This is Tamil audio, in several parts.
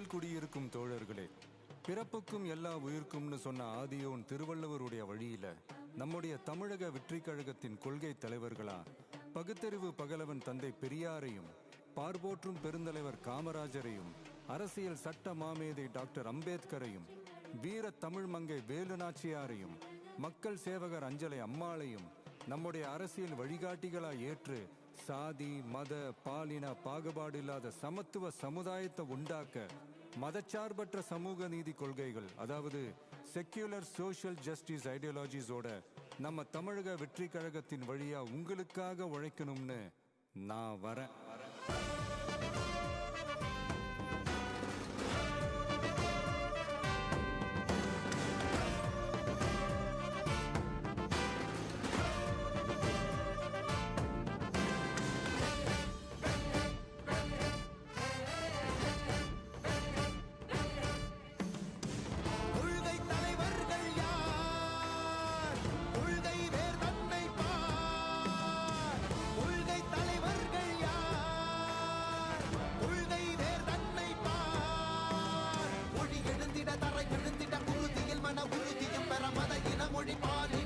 மண்ணில் குடியிருக்கும் தோழர்களே, பிறப்புக்கும் எல்லா உயிர்க்கும்னு சொன்ன ஆதியோன் திருவள்ளுவருடைய வழியில நம்முடைய தமிழக வெற்றி கழகத்தின் கொள்கை தலைவர்களா பகுத்தறிவு பகலவன் தந்தை பெரியாரையும், பார்போற்றும் பெருந்தலைவர் காமராஜரையும், அரசியல் சட்ட மாமேதை டாக்டர் அம்பேத்கரையும், வீர தமிழ் மங்கை வேலு நாச்சியாரையும், மக்கள் சேவகர் அஞ்சலை அம்மாளையும் நம்முடைய அரசியல் வழிகாட்டிகளா ஏற்று சாதி மத பாலின பாகுபாடு இல்லாத சமத்துவ சமுதாயத்தை உண்டாக்க மதச்சார்பற்ற சமூக நீதி கொள்கைகள், அதாவது செக்யூலர் சோஷியல் ஜஸ்டிஸ் ஐடியாலஜிஸோட நம்ம தமிழக வெற்றி கழகத்தின் வழியா உங்களுக்காக உழைக்கணும்னு நான் வரேன்.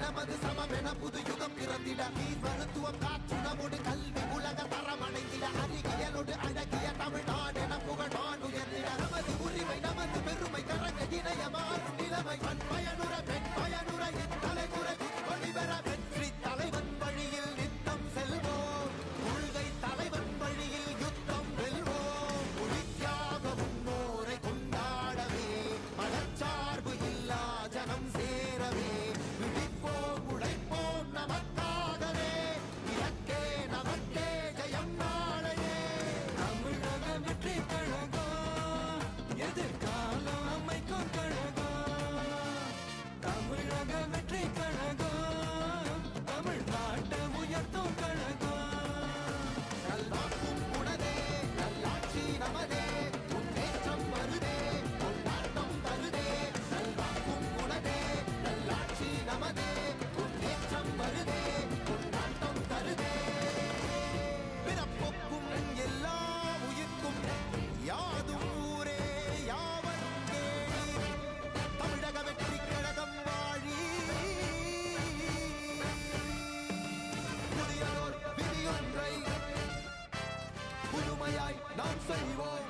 நமது சமமென புது யுகம் பிறந்திட நீர் மருத்துவம் காற்றுணவோடு கல்வி உலக தரமடைந்திட அறிவியலோடு அழகிய தமிழ்நாடு என புகழான் உயர்ந்திட நமது உரிமை நமது பெருமை கரங்க இணைய மாறும் நிலைமை பண் பயனுற பெண் பயனுற தலைமுறை வழிபெற வெற்றி தலைவன் வழியில் நித்தம் செல்வோம், கொள்கை தலைவன் வழியில் யுத்தம் வெல்வோம். ஒளித்தியாக முன்னோரை கொண்டாடவே மதச்சார்பு இல்லா ஜனம் சேரவே நமக்காகவே இலக்கே நமக்கே ஜெயம் நாளையே. தமிழக வெற்றி கழகம் எதிர்காலம் அமைக்கும் கழகம். தமிழக வெற்றி கழகம் தமிழ்நாட்டை உயர்த்தும் கழகம். நல்வாக்கும் உனதே நல்லாட்சி நமதே முன்னேற்றம் வருதே கொண்டாட்டம் தருதே. நல்வாக்கும் உனதே நல்லாட்சி நமதே முன்னேற்றம் வருதே கொண்டாட்டம் தருதே. பிறப்புக்கும் எல்லா உயிர்க்கும் யாதும் ஊரே யாவன் கேளீர். தமிழக வெற்றி கழகம் வாழி. புதியதோர் விதியொன்றை புதுமையாய் நாம் செய்வோம்.